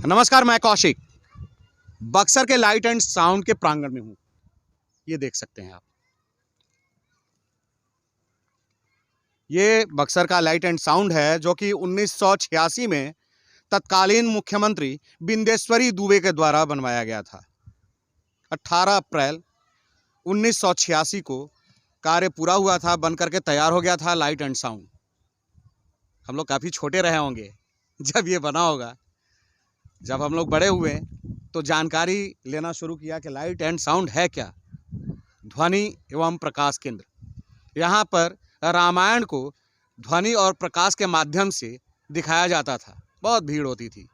नमस्कार, मैं कौशिक बक्सर के लाइट एंड साउंड के प्रांगण में हूँ। ये देख सकते हैं आप, ये बक्सर का लाइट एंड साउंड है जो कि 1986 में तत्कालीन मुख्यमंत्री बिंदेश्वरी दुबे के द्वारा बनवाया गया था। 18 अप्रैल 1986 को कार्य पूरा हुआ था, बन करके तैयार हो गया था लाइट एंड साउंड। हम लोग काफ़ी छोटे रहे होंगे जब ये बना होगा। जब हम लोग बड़े हुए तो जानकारी लेना शुरू किया कि लाइट एंड साउंड है क्या। ध्वनि एवं प्रकाश केंद्र, यहाँ पर रामायण को ध्वनि और प्रकाश के माध्यम से दिखाया जाता था। बहुत भीड़ होती थी।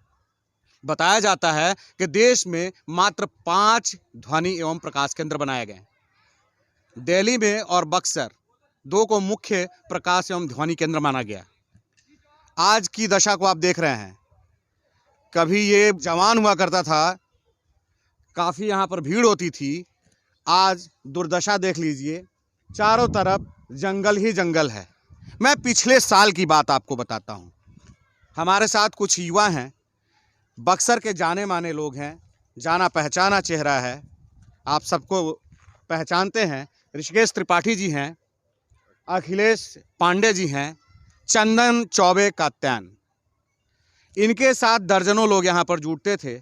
बताया जाता है कि देश में मात्र 5 ध्वनि एवं प्रकाश केंद्र बनाए गए। दिल्ली में और बक्सर 2 को मुख्य प्रकाश एवं ध्वनि केंद्र माना गया। आज की दशा को आप देख रहे हैं। कभी ये जवान हुआ करता था, काफ़ी यहाँ पर भीड़ होती थी। आज दुर्दशा देख लीजिए, चारों तरफ जंगल ही जंगल है। मैं पिछले साल की बात आपको बताता हूँ। हमारे साथ कुछ युवा हैं, बक्सर के जाने माने लोग हैं, जाना पहचाना चेहरा है, आप सबको पहचानते हैं। ऋषिकेश त्रिपाठी जी हैं, अखिलेश पांडे जी हैं, चंदन चौबे कात्यायन, इनके साथ दर्जनों लोग यहाँ पर जुटते थे।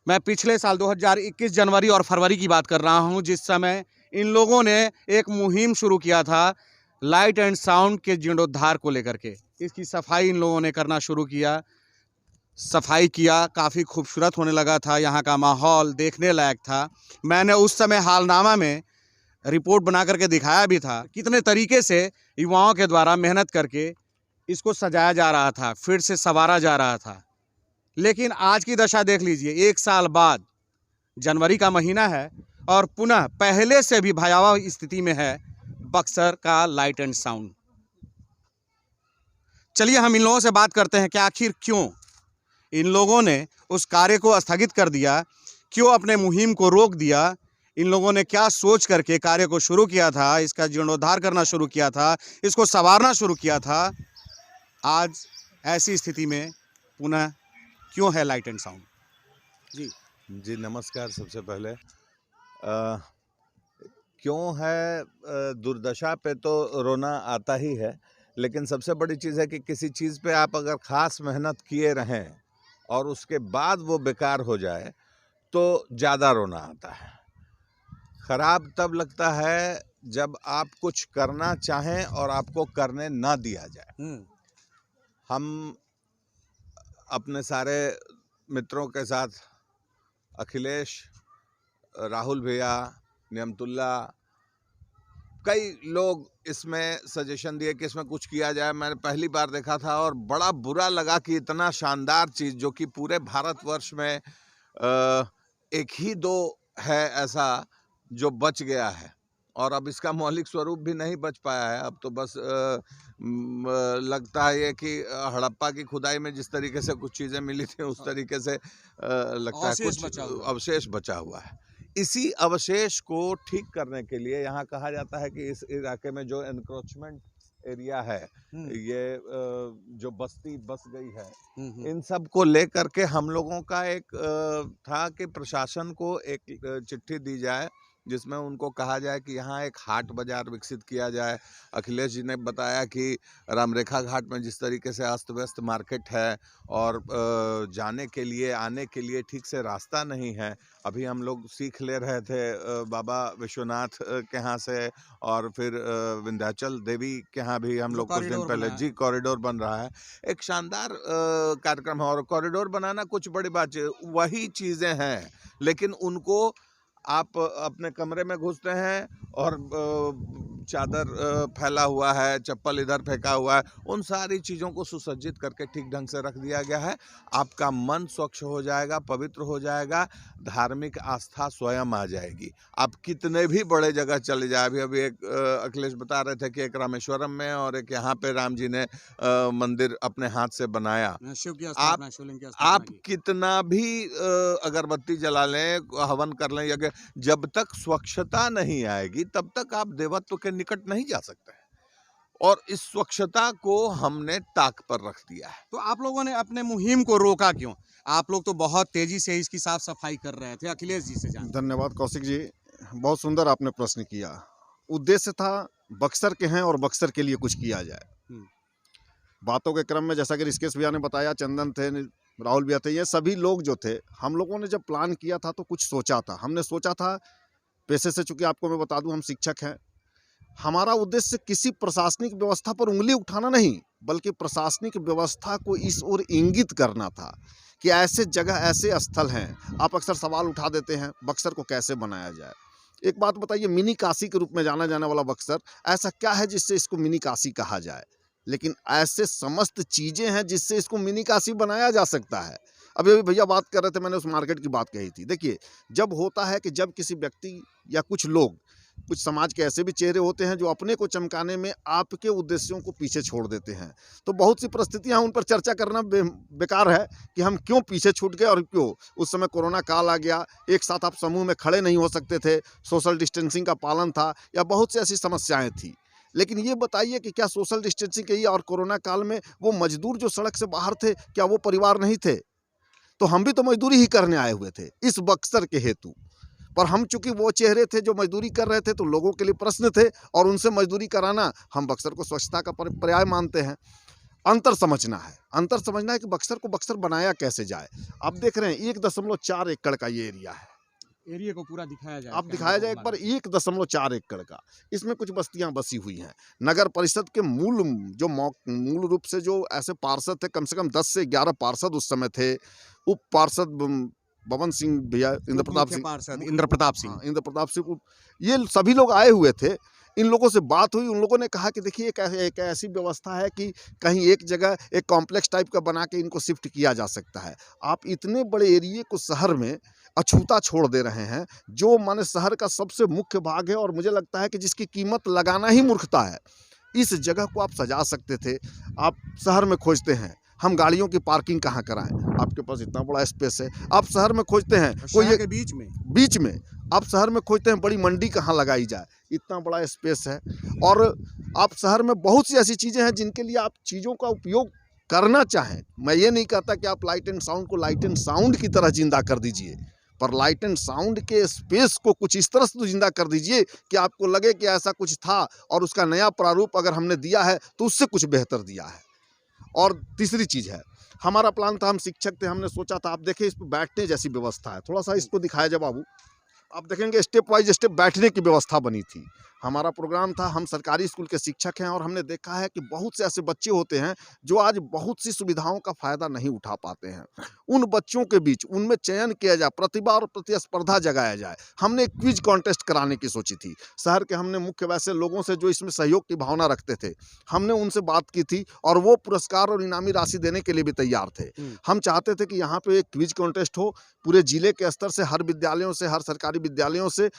मैं पिछले साल 2021 जनवरी और फरवरी की बात कर रहा हूँ, जिस समय इन लोगों ने एक मुहिम शुरू किया था लाइट एंड साउंड के जीर्णोद्धार को लेकर के। इसकी सफाई इन लोगों ने करना शुरू किया। सफाई किया, काफ़ी खूबसूरत होने लगा था। यहाँ का माहौल देखने लायक था। मैंने उस समय हालनामा में रिपोर्ट बना करके दिखाया भी था, कितने तरीके से युवाओं के द्वारा मेहनत करके इसको सजाया जा रहा था, फिर से संवारा जा रहा था। लेकिन आज की दशा देख लीजिए, 1 साल बाद, जनवरी का महीना है और पुनः पहले से भी भयावह स्थिति में है बक्सर का लाइट एंड साउंड। चलिए हम इन लोगों से बात करते हैं कि आखिर क्यों इन लोगों ने उस कार्य को स्थगित कर दिया, क्यों अपने मुहिम को रोक दिया। इन लोगों ने क्या सोच करके कार्य को शुरू किया था, इसका जीर्णोद्धार करना शुरू किया था, इसको संवारना शुरू किया था। आज ऐसी स्थिति में पुनः क्यों है लाइट एंड साउंड। जी नमस्कार। सबसे पहले क्यों है, दुर्दशा पे तो रोना आता ही है, लेकिन सबसे बड़ी चीज़ है कि किसी चीज़ पे आप अगर ख़ास मेहनत किए रहें और उसके बाद वो बेकार हो जाए तो ज़्यादा रोना आता है। ख़राब तब लगता है जब आप कुछ करना चाहें और आपको करने ना दिया जाए। हम अपने सारे मित्रों के साथ, अखिलेश, राहुल भैया, नियमतुल्ला, कई लोग इसमें सजेशन दिए कि इसमें कुछ किया जाए। मैंने पहली बार देखा था और बड़ा बुरा लगा कि इतना शानदार चीज़ जो कि पूरे भारतवर्ष में एक ही 2 है ऐसा जो बच गया है, और अब इसका मौलिक स्वरूप भी नहीं बच पाया है। अब तो बस लगता है कि हड़प्पा की खुदाई में जिस तरीके से कुछ चीज़ें मिली थी उस तरीके से लगता है कुछ अवशेष बचा हुआ है। इसी अवशेष को ठीक करने के लिए यहाँ कहा जाता है कि इस इलाके में जो एनक्रोचमेंट एरिया है, ये जो बस्ती बस गई है, इन सब को लेकर के हम लोगों का एक था कि प्रशासन को एक चिट्ठी दी जाए जिसमें उनको कहा जाए कि यहाँ एक हाट बाज़ार विकसित किया जाए। अखिलेश जी ने बताया कि रामरेखा घाट में जिस तरीके से अस्त व्यस्त मार्केट है और जाने के लिए आने के लिए ठीक से रास्ता नहीं है। अभी हम लोग सीख ले रहे थे बाबा विश्वनाथ के यहाँ से, और फिर विंध्याचल देवी के यहाँ भी हम लोग कुछ दिन पहले जी कॉरिडोर बन रहा है। एक शानदार कार्यक्रम है और कॉरिडोर बनाना कुछ बड़ी बात, वही चीज़ें हैं, लेकिन उनको आप अपने कमरे में घुसते हैं और चादर फैला हुआ है, चप्पल इधर फेंका हुआ है, उन सारी चीज़ों को सुसज्जित करके ठीक ढंग से रख दिया गया है। आपका मन स्वच्छ हो जाएगा, पवित्र हो जाएगा, धार्मिक आस्था स्वयं आ जाएगी। आप कितने भी बड़े जगह चले जाए, अभी एक अखिलेश बता रहे थे कि एक रामेश्वरम में और एक यहाँ पे राम जी ने मंदिर अपने हाथ से बनाया। आप कितना भी अगरबत्ती जला लें, हवन कर लें, यज्ञ, जब तक स्वच्छता नहीं आएगी तब तक आप देवत्व के निकट नहीं जा सकते हैं। और इस स्वच्छता को हमने ताक पर रख दिया है। तो आप लोगों ने अपने मुहिम को रोका क्यों? आप लोग तो बहुत तेजी से इसकी साफ सफाई कर रहे थे। अखिलेश जी से जान। धन्यवाद कौशिक जी, बहुत सुंदर आपने प्रश्न किया। उद्देश्य था बक्सर के हैं और बक्सर के लिए कुछ किया जाए। बातों के क्रम में जैसा कि ऋषिकेश भैया ने बताया, चंदन थे, राहुल भैया थे, ये सभी लोग जो थे, हम लोगों ने जब प्लान किया था तो कुछ सोचा था। हमने सोचा था, पेशे से, चूंकि आपको मैं बता दूं हम शिक्षक हैं, हमारा उद्देश्य किसी प्रशासनिक व्यवस्था पर उंगली उठाना नहीं, बल्कि प्रशासनिक व्यवस्था को इस ओर इंगित करना था कि ऐसे जगह, ऐसे स्थल हैं। आप अक्सर सवाल उठा देते हैं बक्सर को कैसे बनाया जाए। एक बात बताइए, मिनी काशी के रूप में जाना जाने वाला बक्सर, ऐसा क्या है जिससे इसको मिनी काशी कहा जाए? लेकिन ऐसे समस्त चीज़ें हैं जिससे इसको मिनी काशी बनाया जा सकता है। अभी भैया बात कर रहे थे, मैंने उस मार्केट की बात कही थी। देखिए, जब होता है कि जब किसी व्यक्ति या कुछ लोग, कुछ समाज के ऐसे भी चेहरे होते हैं जो अपने को चमकाने में आपके उद्देश्यों को पीछे छोड़ देते हैं, तो बहुत सी परिस्थितियां, उन पर चर्चा करना बेकार है कि हम क्यों पीछे छूट गए और क्यों। उस समय कोरोना काल आ गया, एक साथ आप समूह में खड़े नहीं हो सकते थे, सोशल डिस्टेंसिंग का पालन था, या बहुत सी ऐसी समस्याएं थी। लेकिन ये बताइए कि क्या सोशल डिस्टेंसिंग के और कोरोना काल में वो मजदूर जो सड़क से बाहर थे, क्या वो परिवार नहीं थे? तो हम भी तो मजदूरी ही करने आए हुए थे इस बक्सर के हेतु। पर हम चूंकि वो चेहरे थे जो मजदूरी कर रहे थे, तो लोगों के लिए प्रश्न थे, और उनसे मजदूरी कराना, हम बक्सर को स्वच्छता का पर्याय मानते हैं। अंतर समझना है कि बक्सर को बक्सर बनाया कैसे जाए। आप देख रहे हैं 1.4 एकड़ का ये एरिया है। एरिया को पूरा दिखाया जाए, आप दिखाया जाए एक बार, 1.4 एकड़ का, इसमें कुछ बस्तियां बसी हुई हैं। नगर परिषद के मूल रूप से जो ऐसे पार्षद थे, कम से कम 10 से 11 पार्षद उस समय थे। उप पार्षद बबन सिंह भैया, इंद्र प्रताप सिंह, इंद्र प्रताप सिंह, ये सभी लोग आए हुए थे। इन लोगों से बात हुई, उन लोगों ने कहा कि देखिए एक ऐसी व्यवस्था है कि कहीं एक जगह एक कॉम्प्लेक्स टाइप का बना के इनको शिफ्ट किया जा सकता है। आप इतने बड़े एरिए को शहर में अछूता छोड़ दे रहे हैं, जो माने शहर का सबसे मुख्य भाग है, और मुझे लगता है कि जिसकी कीमत लगाना ही मूर्खता है। इस जगह को आप सजा सकते थे। आप शहर में खोजते हैं हम गाड़ियों की पार्किंग कहाँ कराएं, आपके पास इतना बड़ा स्पेस है। आप शहर में खोजते हैं कोई के बीच में आप शहर में खोजते हैं बड़ी मंडी कहाँ लगाई जाए, इतना बड़ा स्पेस है। और आप शहर में बहुत सी ऐसी चीज़ें हैं जिनके लिए आप चीज़ों का उपयोग करना चाहें। मैं ये नहीं कहता कि आप लाइट एंड साउंड को लाइट एंड साउंड की तरह जिंदा कर दीजिए, पर लाइट एंड साउंड के स्पेस को कुछ इस तरह से तो जिंदा कर दीजिए कि आपको लगे कि ऐसा कुछ था, और उसका नया प्रारूप अगर हमने दिया है तो उससे कुछ बेहतर दिया है। और तीसरी चीज़ है, हमारा प्लान था, हम शिक्षक थे, हमने सोचा था, आप देखें इस पर बैठने जैसी व्यवस्था है, थोड़ा सा इसको दिखाया जाए बाबू। आप देखेंगे स्टेप वाइज स्टेप बैठने की व्यवस्था बनी थी। हमारा प्रोग्राम था, हम सरकारी स्कूल के शिक्षक हैं, और हमने देखा है कि बहुत से ऐसे बच्चे होते हैं जो आज बहुत सी सुविधाओं का फ़ायदा नहीं उठा पाते हैं। उन बच्चों के बीच उनमें चयन किया जाए, प्रतिभा और प्रतिस्पर्धा जगाया जाए। हमने एक क्विज कॉन्टेस्ट कराने की सोची थी। शहर के हमने मुख्य वैसे लोगों से जो इसमें सहयोग की भावना रखते थे, हमने उनसे बात की थी, और वो पुरस्कार और इनामी राशि देने के लिए भी तैयार थे। हम चाहते थे कि यहाँ पे एक क्विज कॉन्टेस्ट हो, पूरे जिले के स्तर से, हर विद्यालयों से, हर सरकारी विद्यालयों से,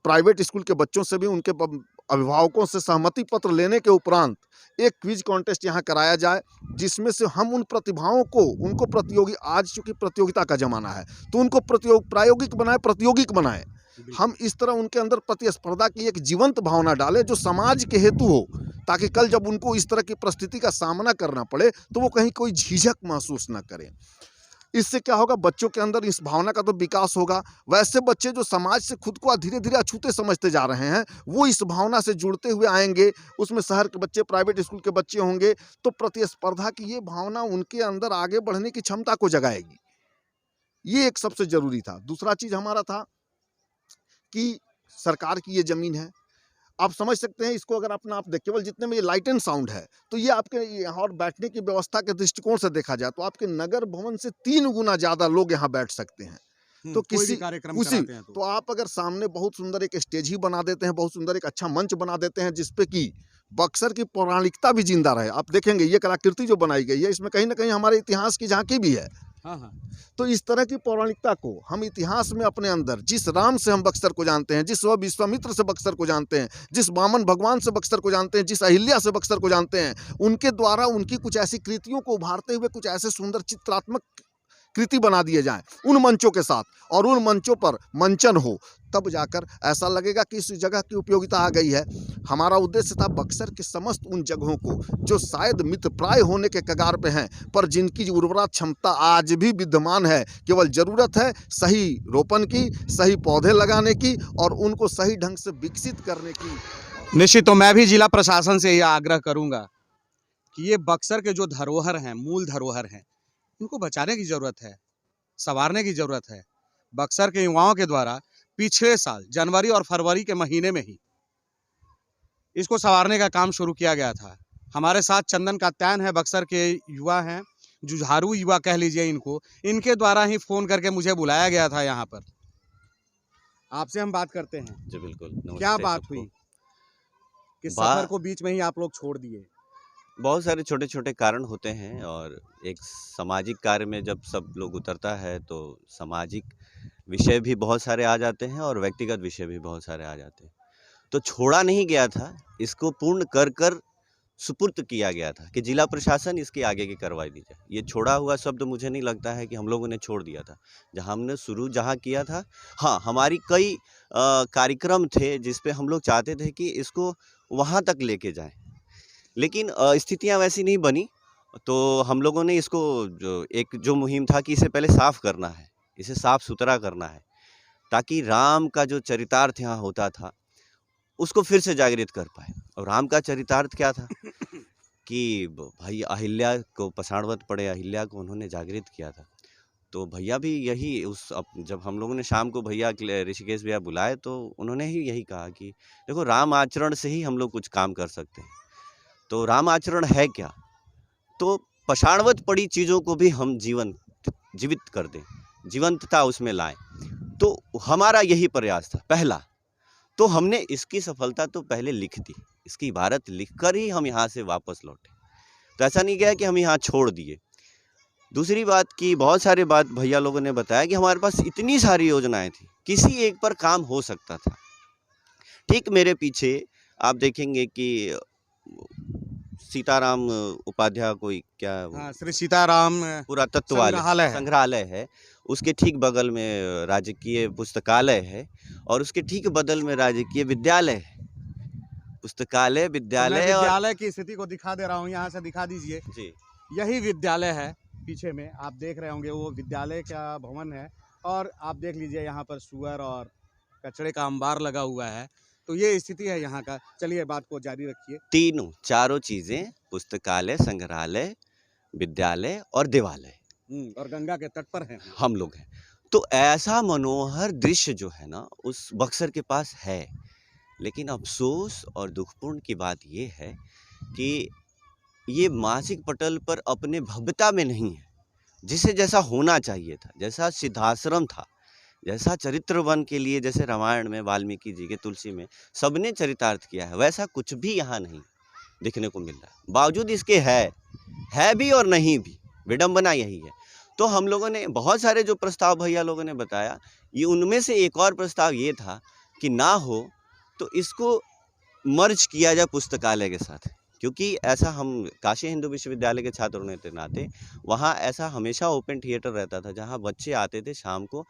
प्राइवेट स्कूल के बच्चों से भी, उनके अभिभावकों से सहमति पत्र लेने के उपरांत एक क्विज कॉन्टेस्ट यहाँ कराया जाए, जिसमें से हम उन प्रतिभाओं को, उनको प्रतियोगी, आज चूंकि प्रतियोगिता का ज़माना है तो उनको प्रायोगिक बनाए। हम इस तरह उनके अंदर प्रतिस्पर्धा की एक जीवंत भावना डालें जो समाज के हेतु हो, ताकि कल जब उनको इस तरह की परिस्थिति का सामना करना पड़े तो वो कहीं कोई झिझक महसूस न करें। इससे क्या होगा, बच्चों के अंदर इस भावना का तो विकास होगा। वैसे बच्चे जो समाज से खुद को धीरे धीरे अछूते समझते जा रहे हैं, वो इस भावना से जुड़ते हुए आएंगे। उसमें शहर के बच्चे, प्राइवेट स्कूल के बच्चे होंगे, तो प्रतिस्पर्धा की ये भावना उनके अंदर आगे बढ़ने की क्षमता को जगाएगी। ये एक सबसे जरूरी था। दूसरा चीज़ हमारा था कि सरकार की ये ज़मीन है, आप समझ सकते हैं इसको, अगर अपना आप देख, केवल जितने में ये लाइट एंड साउंड है, तो ये आपके यहाँ और बैठने की व्यवस्था के दृष्टिकोण से देखा जाए तो आपके नगर भवन से 3 गुना ज़्यादा लोग यहाँ बैठ सकते हैं। तो किसी कार्यक्रम उसी तो आप अगर सामने बहुत सुंदर एक स्टेज ही बना देते हैं, बहुत सुंदर एक अच्छा मंच बना देते हैं, जिसपे कि बक्सर की पौराणिकता भी जिंदा रहे। आप देखेंगे ये कलाकृति जो बनाई गई है, इसमें कहीं ना कहीं हमारे इतिहास की झांकी भी है। तो इस तरह की पौराणिकता को हम इतिहास में अपने अंदर, जिस राम से हम बक्सर को जानते हैं, जिस विश्वामित्र से बक्सर को जानते हैं, जिस वामन भगवान से बक्सर को जानते हैं, जिस अहिल्या से बक्सर को जानते हैं, उनके द्वारा उनकी कुछ ऐसी कृतियों को उभारते हुए कुछ ऐसे सुंदर चित्रात्मक कृति बना दिए जाएं उन मंचों के साथ, और उन मंचों पर मंचन हो, तब जाकर ऐसा लगेगा कि इस जगह की उपयोगिता आ गई है। हमारा उद्देश्य था बक्सर के समस्त उन जगहों को जो शायद मितप्राय होने के कगार पे हैं, पर जिनकी उर्वरा क्षमता आज भी विद्यमान है, केवल ज़रूरत है सही रोपण की, सही पौधे लगाने की और उनको सही ढंग से विकसित करने की। निश्चित, तो मैं भी जिला प्रशासन से यह आग्रह करूंगा कि ये बक्सर के जो धरोहर हैं, मूल धरोहर हैं, इनको बचाने की ज़रूरत है, संवारने की ज़रूरत है। बक्सर के युवाओं के द्वारा पिछले साल जनवरी और फरवरी के महीने में ही इसको संवारने का काम शुरू किया गया था। हमारे साथ चंदन कात्यायन है, बक्सर के युवा हैं, जुझारू युवा कह लीजिए इनको, इनके द्वारा ही फ़ोन करके मुझे बुलाया गया था यहाँ पर। आपसे हम बात करते हैं। जी बिल्कुल। क्या बात हुई कि सफर को बीच में ही आप लोग छोड़ दिए? बहुत सारे छोटे छोटे कारण होते हैं, और एक सामाजिक कार्य में जब सब लोग उतरता है तो सामाजिक विषय भी बहुत सारे आ जाते हैं और व्यक्तिगत विषय भी बहुत सारे आ जाते हैं। तो छोड़ा नहीं गया था, इसको पूर्ण कर सुपुर्द किया गया था कि जिला प्रशासन इसकी आगे की कार्रवाई दी जाए। ये छोड़ा हुआ शब्द मुझे नहीं लगता है कि हम लोगों ने छोड़ दिया था। जहाँ हमने शुरू जहाँ किया था, हाँ, हमारी कई कार्यक्रम थे जिस पे हम लोग चाहते थे कि इसको वहाँ तक लेके जाएं, लेकिन स्थितियाँ वैसी नहीं बनी। तो हम लोगों ने इसको जो मुहिम था कि इसे पहले साफ़ करना है, इसे साफ़ सुथरा करना है, ताकि राम का जो चरितार्थ यहाँ होता था उसको फिर से जागृत कर पाए। और राम का चरितार्थ क्या था कि भाई अहिल्या को पसाड़वत पड़े, अहिल्या को उन्होंने जागृत किया था। तो भैया भी यही जब हम लोगों ने शाम को भैया ऋषिकेश भैया बुलाए तो उन्होंने ही यही कहा कि देखो, राम आचरण से ही हम लोग कुछ काम कर सकते हैं। तो राम आचरण है क्या? तो पछाड़वत पड़ी चीज़ों को भी हम जीवित कर दें, जीवंतता उसमें लाएं। तो हमारा यही प्रयास था पहला। तो हमने इसकी सफलता तो पहले लिख दी, इसकी इबारत लिखकर ही हम यहाँ से वापस लौटे। तो ऐसा नहीं गया कि हम यहाँ छोड़ दिए। दूसरी बात की बहुत सारी बात भैया लोगों ने बताया कि हमारे पास इतनी सारी योजनाएं थी, किसी एक पर काम हो सकता था। ठीक मेरे पीछे आप देखेंगे कि सीताराम उपाध्याय कोई क्या, हाँ, श्री सीताराम पुरातत्व संग्रहालय है, उसके ठीक बगल में राजकीय पुस्तकालय है और उसके ठीक बगल में राजकीय विद्यालय है। पुस्तकालय, विद्यालय, और विद्यालय की स्थिति को दिखा दे रहा हूँ, यहाँ से दिखा दीजिए जी। यही विद्यालय है, पीछे में आप देख रहे होंगे वो विद्यालय का भवन है। और आप देख लीजिए यहाँ पर सुअर और कचरे का अंबार लगा हुआ है। तो ये स्थिति है यहाँ का। चलिए बात को जारी रखिए। चारों चीजें, पुस्तकालय, संग्रहालय, विद्यालय और देवालय, और गंगा के तट पर हैं हम लोग हैं। तो ऐसा मनोहर दृश्य जो है ना उस बक्सर के पास है। लेकिन अफसोस और दुखपूर्ण की बात ये है कि ये मासिक पटल पर अपने भव्यता में नहीं है, जिसे जैसा होना चाहिए था, जैसा सिद्धाश्रम था, जैसा चरित्र वन के लिए जैसे रामायण में वाल्मीकि जी के तुलसी में सबने चरितार्थ किया है, वैसा कुछ भी यहाँ नहीं देखने को मिल रहा है। बावजूद इसके है भी और नहीं भी, विडंबना यही है। तो हम लोगों ने बहुत सारे जो प्रस्ताव भैया लोगों ने बताया, ये उनमें से एक और प्रस्ताव ये था कि ना हो तो इसको मर्ज किया जाए पुस्तकालय के साथ, क्योंकि ऐसा हम काशी हिंदू विश्वविद्यालय के छात्र होने के नाते वहाँ ऐसा हमेशा ओपन थिएटर रहता था, जहाँ बच्चे आते थे शाम को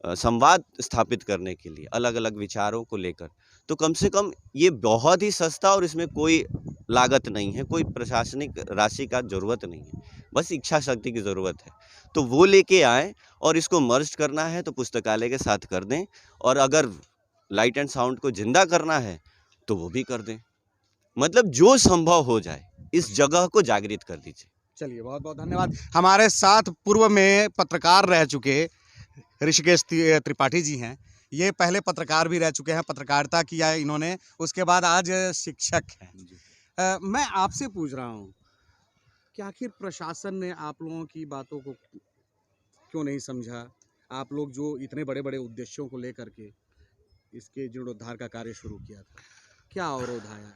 संवाद स्थापित करने के लिए अलग अलग विचारों को लेकर। तो कम से कम ये बहुत ही सस्ता और इसमें कोई लागत नहीं है, कोई प्रशासनिक राशि का ज़रूरत नहीं है, बस इच्छा शक्ति की ज़रूरत है। तो वो लेके आए और इसको मर्ज करना है तो पुस्तकालय के साथ कर दें, और अगर लाइट एंड साउंड को जिंदा करना है तो वो भी कर दें। मतलब जो संभव हो जाए इस जगह को जागृत कर दीजिए। चलिए, बहुत बहुत धन्यवाद। हमारे साथ पूर्व में पत्रकार रह चुके ऋषिकेश त्रिपाठी जी हैं। ये पहले पत्रकार भी रह चुके हैं, पत्रकारिता किया इन्होंने, उसके बाद आज शिक्षक हैं। मैं आपसे पूछ रहा हूँ कि आखिर प्रशासन ने आप लोगों की बातों को क्यों नहीं समझा? आप लोग जो इतने बड़े बड़े उद्देश्यों को लेकर के इसके जीर्णोद्धार का कार्य शुरू किया था, क्या अवरोध आया?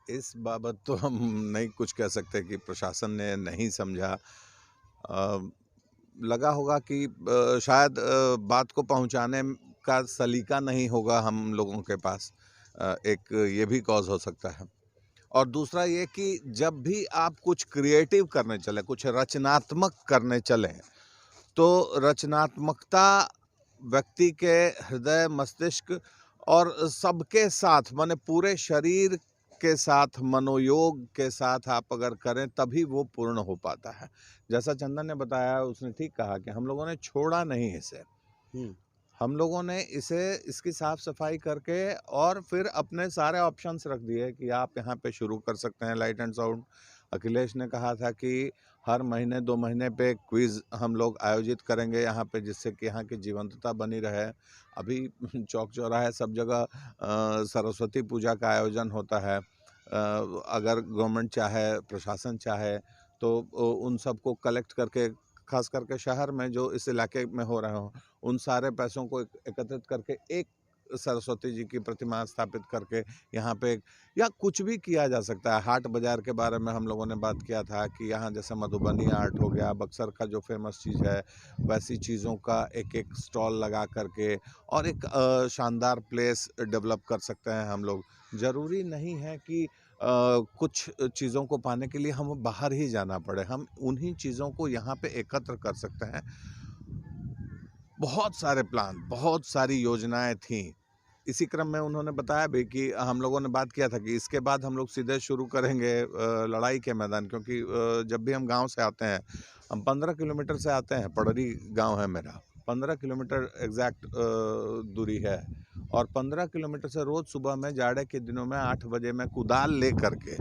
इस बाबत तो हम नहीं कुछ कह सकते कि प्रशासन ने नहीं समझा। लगा होगा कि शायद बात को पहुंचाने का सलीका नहीं होगा हम लोगों के पास, एक ये भी कॉज हो सकता है। और दूसरा ये कि जब भी आप कुछ क्रिएटिव करने चलें, कुछ रचनात्मक करने चलें, तो रचनात्मकता व्यक्ति के हृदय, मस्तिष्क और सबके साथ, माने पूरे शरीर के साथ, मनोयोग के साथ आप अगर करें तभी वो पूर्ण हो पाता है। जैसा चंदन ने बताया, उसने ठीक कहा कि हम लोगों ने छोड़ा नहीं इसे, हम लोगों ने इसकी साफ सफाई करके और फिर अपने सारे ऑप्शंस रख दिए कि आप यहाँ पे शुरू कर सकते हैं लाइट एंड साउंड। अखिलेश ने कहा था कि हर महीने 2 महीने पे क्विज हम लोग आयोजित करेंगे यहाँ पे, जिससे कि यहाँ की जीवंतता बनी रहे। अभी चौक चौराहे सब जगह सरस्वती पूजा का आयोजन होता है। अगर गवर्नमेंट चाहे, प्रशासन चाहे तो उन सबको कलेक्ट करके, खास करके शहर में जो इस इलाके में हो रहे हों, उन सारे पैसों को एकत्रित करके एक सरस्वती जी की प्रतिमा स्थापित करके यहाँ पे, या कुछ भी किया जा सकता है। हाट बाज़ार के बारे में हम लोगों ने बात किया था कि यहाँ जैसे मधुबनी आर्ट हो गया, बक्सर का जो फेमस चीज़ है, वैसी चीज़ों का एक स्टॉल लगा करके और एक शानदार प्लेस डेवलप कर सकते हैं हम लोग। ज़रूरी नहीं है कि कुछ चीज़ों को पाने के लिए हमें बाहर ही जाना पड़े, हम उन्हीं चीज़ों को यहाँ पे एकत्र कर सकते हैं। बहुत सारे प्लान, बहुत सारी योजनाएं थीं। इसी क्रम में उन्होंने बताया भी कि हम लोगों ने बात किया था कि इसके बाद हम लोग सीधे शुरू करेंगे लड़ाई के मैदान, क्योंकि जब भी हम गांव से आते हैं, हम 15 किलोमीटर से आते हैं, पड़री गांव है मेरा, 15 किलोमीटर एग्जैक्ट दूरी है, और 15 किलोमीटर से रोज़ सुबह में जाड़े के दिनों में 8 बजे मैं कुदाल ले करके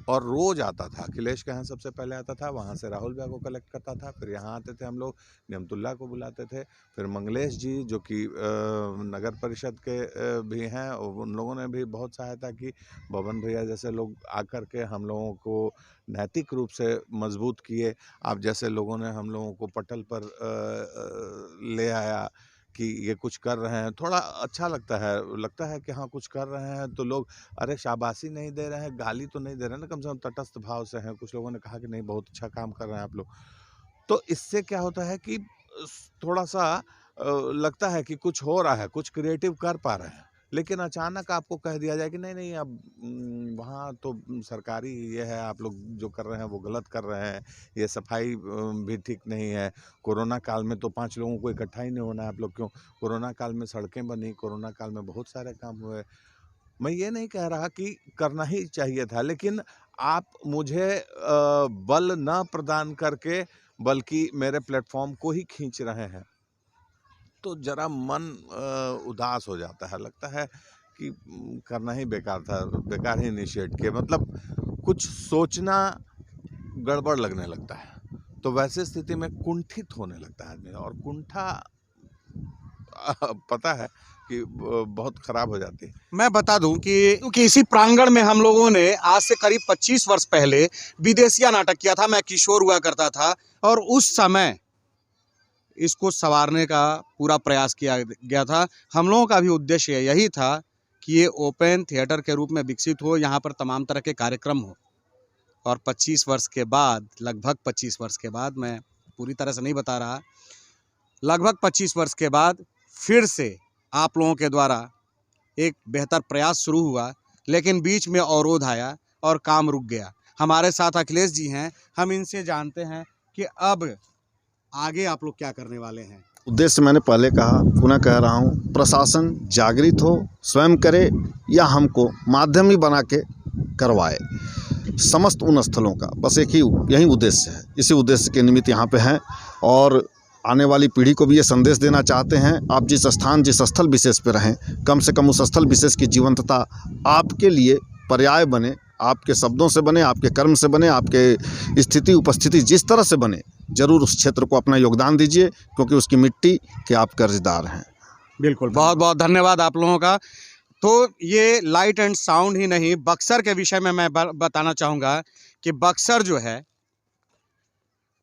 और रोज़ आता था। अखिलेश के यहाँ सबसे पहले आता था, वहाँ से राहुल भैया को कलेक्ट करता था, फिर यहाँ आते थे हम लोग, नियमतुल्ला को बुलाते थे, फिर मंगलेश जी जो कि नगर परिषद के भी हैं, उन लोगों ने भी बहुत सहायता की। बबन भैया जैसे लोग आकर के हम लोगों को नैतिक रूप से मजबूत किए। आप जैसे लोगों ने हम लोगों को पटल पर ले आया कि ये कुछ कर रहे हैं, थोड़ा अच्छा लगता है कि हाँ कुछ कर रहे हैं तो लोग, अरे शाबाशी नहीं दे रहे हैं, गाली तो नहीं दे रहे हैं ना, कम से कम तटस्थ भाव से हैं। कुछ लोगों ने कहा कि नहीं बहुत अच्छा काम कर रहे हैं आप लोग। तो इससे क्या होता है कि थोड़ा सा लगता है कि कुछ हो रहा है, कुछ क्रिएटिव कर पा रहे हैं। लेकिन अचानक आपको कह दिया जाए कि नहीं अब वहाँ तो सरकारी ये है, आप लोग जो कर रहे हैं वो गलत कर रहे हैं, ये सफाई भी ठीक नहीं है। कोरोना काल में तो 5 लोगों को इकट्ठा ही नहीं होना है, आप लोग क्यों? कोरोना काल में सड़कें बनी, कोरोना काल में बहुत सारे काम हुए। मैं ये नहीं कह रहा कि करना ही चाहिए था, लेकिन आप मुझे बल न प्रदान करके बल्कि मेरे प्लेटफॉर्म को ही खींच रहे हैं, तो जरा मन उदास हो जाता है। लगता है कि करना ही बेकार था, बेकार ही इनिशिएट किया, मतलब कुछ सोचना गड़बड़ लगने लगता है। तो वैसे स्थिति में कुंठित होने लगता है आदमी, और कुंठा पता है कि बहुत खराब हो जाती है। मैं बता दूं कि क्योंकि इसी प्रांगण में हम लोगों ने आज से करीब 25 वर्ष पहले विदेशिया नाटक किया था। मैं किशोर हुआ करता था और उस समय इसको संवारने का पूरा प्रयास किया गया था। हम लोगों का भी उद्देश्य यही था कि ये ओपन थिएटर के रूप में विकसित हो, यहाँ पर तमाम तरह के कार्यक्रम हो। और 25 वर्ष के बाद, लगभग 25 वर्ष के बाद, मैं पूरी तरह से नहीं बता रहा, लगभग 25 वर्ष के बाद फिर से आप लोगों के द्वारा एक बेहतर प्रयास शुरू हुआ, लेकिन बीच में अवरोध आया और काम रुक गया। हमारे साथ अखिलेश जी हैं, हम इनसे जानते हैं कि अब आगे आप लोग क्या करने वाले हैं। उद्देश्य मैंने पहले कहा, पुनः कह रहा हूँ, प्रशासन जागृत हो, स्वयं करे या हमको माध्यम ही बना के करवाए, समस्त उन स्थलों का बस एक ही यही उद्देश्य है। इसी उद्देश्य के निमित्त यहाँ पे हैं और आने वाली पीढ़ी को भी ये संदेश देना चाहते हैं, आप जिस स्थान, जिस स्थल विशेष पे रहें, कम से कम उस स्थल विशेष की जीवंतता आपके लिए पर्याय बने, आपके शब्दों से बने, आपके कर्म से बने, आपके स्थिति उपस्थिति जिस तरह से बने, ज़रूर उस क्षेत्र को अपना योगदान दीजिए, क्योंकि उसकी मिट्टी के आप कर्जदार हैं। बिल्कुल, बहुत बहुत धन्यवाद आप लोगों का। तो ये लाइट एंड साउंड ही नहीं, बक्सर के विषय में मैं बताना चाहूँगा कि बक्सर जो है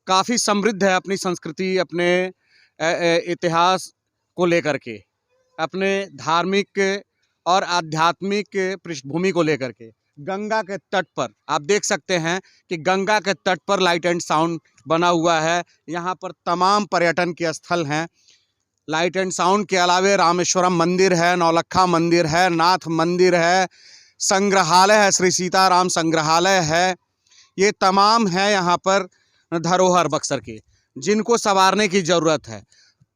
काफ़ी समृद्ध है अपनी संस्कृति, अपने इतिहास को लेकर के, अपने धार्मिक और आध्यात्मिक पृष्ठभूमि को लेकर के। गंगा के तट पर आप देख सकते हैं कि गंगा के तट पर लाइट एंड साउंड बना हुआ है। यहाँ पर तमाम पर्यटन के स्थल हैं। लाइट एंड साउंड के अलावे रामेश्वरम मंदिर है, नौलखा मंदिर है, नाथ मंदिर है, संग्रहालय है, श्री सीताराम संग्रहालय है। ये तमाम है यहाँ पर धरोहर बक्सर की। जिनको संवारने की ज़रूरत है,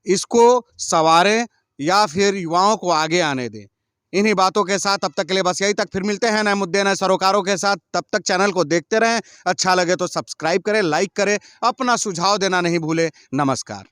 इसको संवारें या फिर युवाओं को आगे आने दें। इन्हीं बातों के साथ अब तक के लिए बस यही तक। फिर मिलते हैं नए मुद्दे नए सरोकारों के साथ। तब तक चैनल को देखते रहें। अच्छा लगे तो सब्सक्राइब करें, लाइक करें, अपना सुझाव देना नहीं भूलें। नमस्कार।